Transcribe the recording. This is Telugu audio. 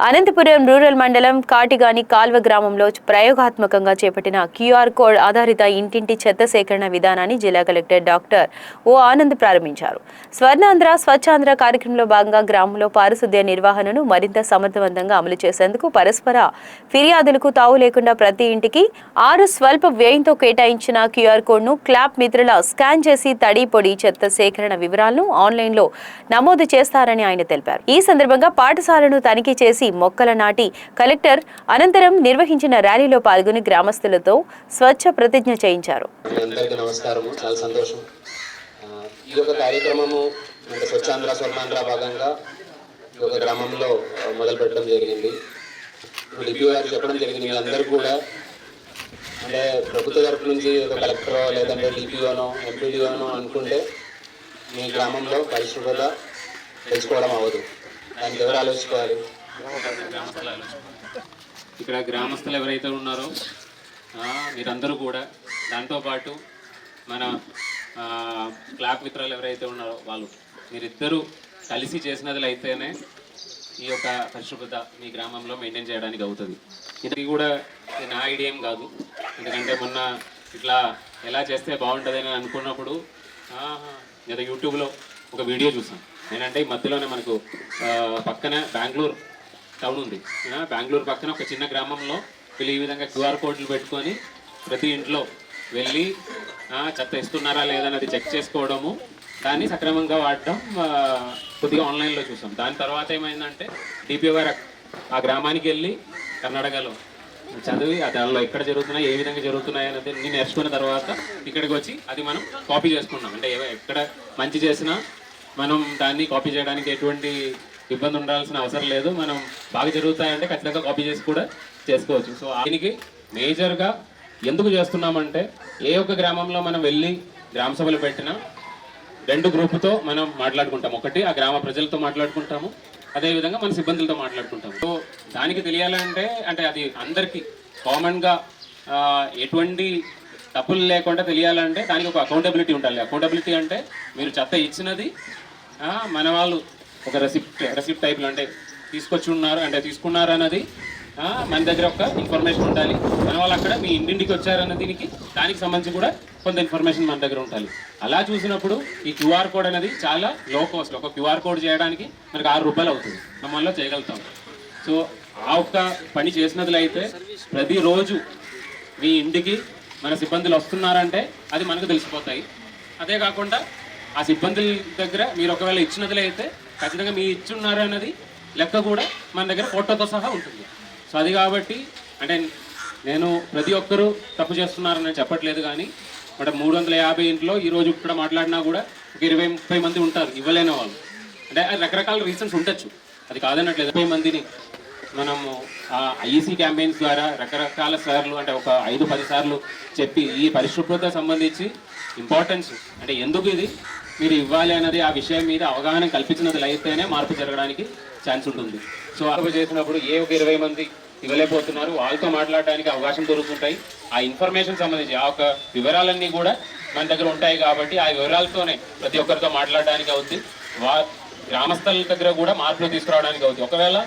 అనంతపురం రూరల్ మండలం కాటిగాని కాల్వ గ్రామంలో ప్రయోగాత్మకంగా చేపట్టిన క్యూఆర్ కోడ్ ఆధారిత ఇంటింటి చెత్త సేకరణ విధానాన్ని జిల్లా కలెక్టర్ డాక్టర్ ఓ ఆనంద్ ప్రారంభించారు. స్వర్ణాంధ్ర స్వచ్ఛాంధ్ర కార్యక్రమంలో భాగంగా గ్రామంలో పారిశుద్ధ్య నిర్వహణను మరింత సమర్థవంతంగా అమలు చేసేందుకు పరస్పర ఫిర్యాదులకు తావు లేకుండా ప్రతి ఇంటికి 6 స్వల్ప వ్యయంతో కేటాయించిన క్యూఆర్ కోడ్ను క్లాప్ మిత్రుల స్కాన్ చేసి తడి పొడి చెత్త సేకరణ వివరాలను ఆన్లైన్లో నమోదు చేస్తారని ఆయన తెలిపారు. ఈ సందర్భంగా పాఠశాలను తనిఖీ చేసి మొక్కల నాటి కలెక్టర్ అనంతరం నిర్వహించిన ర్యాలీలో పాల్గొని గ్రామస్తులతో స్వచ్ఛ ప్రతిజ్ఞ చేయించారు. అందరికీ నమస్కారం. చాలా సంతోషం. ఈ యొక్క కార్యక్రమము అంటే స్వచ్ఛాంధ్ర స్వర్ణాంధ్ర భాగంగా ఒక గ్రామంలో మొదలు పెట్టడం జరిగింది. ఇప్పుడు డిప్యూ గారు చెప్పడం జరిగింది. మీరందరూ కూడా అంటే ప్రభుత్వ తరపు నుంచి ఒక కలెక్టరో లేదంటే డిపిఓనో ఎంపీడీఓనో అనుకుంటే మీ గ్రామంలో పరిశుభ్రత తెలుసుకోవడం అవ్వదు. దానికి ఎవరు ఆలోచించుకోవాలి? ఇక్కడ గ్రామస్తులు ఎవరైతే ఉన్నారో మీరందరూ కూడా దాంతోపాటు మన క్లాప్ మిత్రాలు ఎవరైతే ఉన్నారో వాళ్ళు మీరిద్దరూ కలిసి చేసినది అయితేనే ఈ యొక్క పరిశుభ్రత మీ గ్రామంలో మెయింటైన్ చేయడానికి అవుతుంది. ఇది కూడా నా ఐడియా ఏం కాదు. ఎందుకంటే మొన్న ఇట్లా ఎలా చేస్తే బాగుంటుంది అని అనుకున్నప్పుడు లేదా యూట్యూబ్లో ఒక వీడియో చూసాను. నేనంటే ఈ మధ్యలోనే మనకు పక్కన బెంగళూరు టౌన్ ఉంది. బెంగళూరు పక్కన ఒక చిన్న గ్రామంలో వీళ్ళు ఈ విధంగా క్యూఆర్ కోడ్లు పెట్టుకొని ప్రతి ఇంట్లో వెళ్ళి చెత్త ఇస్తున్నారా లేదన్నది చెక్ చేసుకోవడము, దాన్ని సక్రమంగా వాడడం కొద్దిగా ఆన్లైన్లో చూసాం. దాని తర్వాత ఏమైందంటే డిపిఓ గారు ఆ గ్రామానికి వెళ్ళి కర్ణాటకలో చదివి దానిలో ఎక్కడ జరుగుతున్నాయి ఏ విధంగా జరుగుతున్నాయి అనేది నేను నేర్చుకున్న తర్వాత ఇక్కడికి వచ్చి అది మనం కాపీ చేసుకున్నాం. అంటే ఎక్కడ మంచి చేసినా మనం దాన్ని కాపీ చేయడానికి ఎటువంటి ఇబ్బంది ఉండాల్సిన అవసరం లేదు. మనం బాగా జరుగుతాయంటే ఖచ్చితంగా కాపీ చేసి కూడా చేసుకోవచ్చు. సో దీనికి మేజర్గా ఎందుకు చేస్తున్నామంటే ఏ ఒక్క గ్రామంలో మనం వెళ్ళి గ్రామ సభలు పెట్టినా 2 గ్రూపుతో మనం మాట్లాడుకుంటాం. ఒకటి ఆ గ్రామ ప్రజలతో మాట్లాడుకుంటాము, అదేవిధంగా మన సిబ్బందులతో మాట్లాడుకుంటాము. సో దానికి తెలియాలంటే అంటే అది అందరికీ కామన్గా ఎటువంటి తప్పులు లేకుండా తెలియాలంటే దానికి ఒక అకౌంటబిలిటీ ఉండాలి. అకౌంటబిలిటీ అంటే మీరు చెత్త ఇచ్చినది మన వాళ్ళు ఒక రెసిప్ట్ టైప్లో అంటే తీసుకొచ్చి ఉన్నారు అంటే తీసుకున్నారు అన్నది మన దగ్గర ఒక ఇన్ఫర్మేషన్ ఉండాలి. మన వాళ్ళు అక్కడ మీ ఇంటింటికి వచ్చారన్న దానికి సంబంధించి కూడా కొంత ఇన్ఫర్మేషన్ మన దగ్గర ఉండాలి. అలా చూసినప్పుడు ఈ క్యూఆర్ కోడ్ అనేది చాలా లో కాస్ట్. ఒక క్యూఆర్ కోడ్ చేయడానికి మనకు 6 రూపాయలు అవుతుంది. మనం వల్ల చేయగలుగుతాం. సో ఆ ఒక్క పని చేసినట్లు అయితే ప్రతిరోజు మీ ఇంటికి మన సిబ్బందులు వస్తున్నారంటే అది మనకు తెలిసిపోతాయి. అదే కాకుండా ఆ సిబ్బందుల దగ్గర మీరు ఒకవేళ ఇచ్చినట్లే అయితే ఖచ్చితంగా మీ ఇచ్చున్నారు అన్నది లెక్క కూడా మన దగ్గర ఫోటోతో సహా ఉంటుంది. సో అది కాబట్టి అంటే నేను ప్రతి ఒక్కరూ తప్పు చేస్తున్నారని చెప్పట్లేదు, కానీ అంటే 350 ఇంట్లో ఈరోజు ఇక్కడ మాట్లాడినా కూడా ఒక 20-30 మంది ఉంటారు ఇవ్వలేని వాళ్ళు. అంటే రకరకాల రీజన్స్ ఉండొచ్చు, అది కాదన్నట్లేదు. 20 మందిని మనము ఐఈసీ క్యాంపెయిన్స్ ద్వారా రకరకాల సార్లు అంటే ఒక 5-10 సార్లు చెప్పి ఈ పరిశుభ్రత సంబంధించి ఇంపార్టెన్స్ అంటే ఎందుకు ఇది మీరు ఇవ్వాలి అన్నది ఆ విషయం మీద అవగాహన కల్పించినది అయితేనే మార్పు జరగడానికి ఛాన్స్ ఉంటుంది. సో అప్పు చేసినప్పుడు ఒక 20 మంది ఇవ్వలేకపోతున్నారు, వాళ్ళతో మాట్లాడడానికి అవకాశం దొరుకుతుంటాయి. ఆ ఇన్ఫర్మేషన్ సంబంధించి ఆ ఒక వివరాలన్నీ కూడా మన దగ్గర ఉంటాయి కాబట్టి ఆ వివరాలతోనే ప్రతి ఒక్కరితో మాట్లాడడానికి అవుతుంది. గ్రామస్తుల దగ్గర కూడా మార్పులు తీసుకురావడానికి అవుతుంది. ఒకవేళ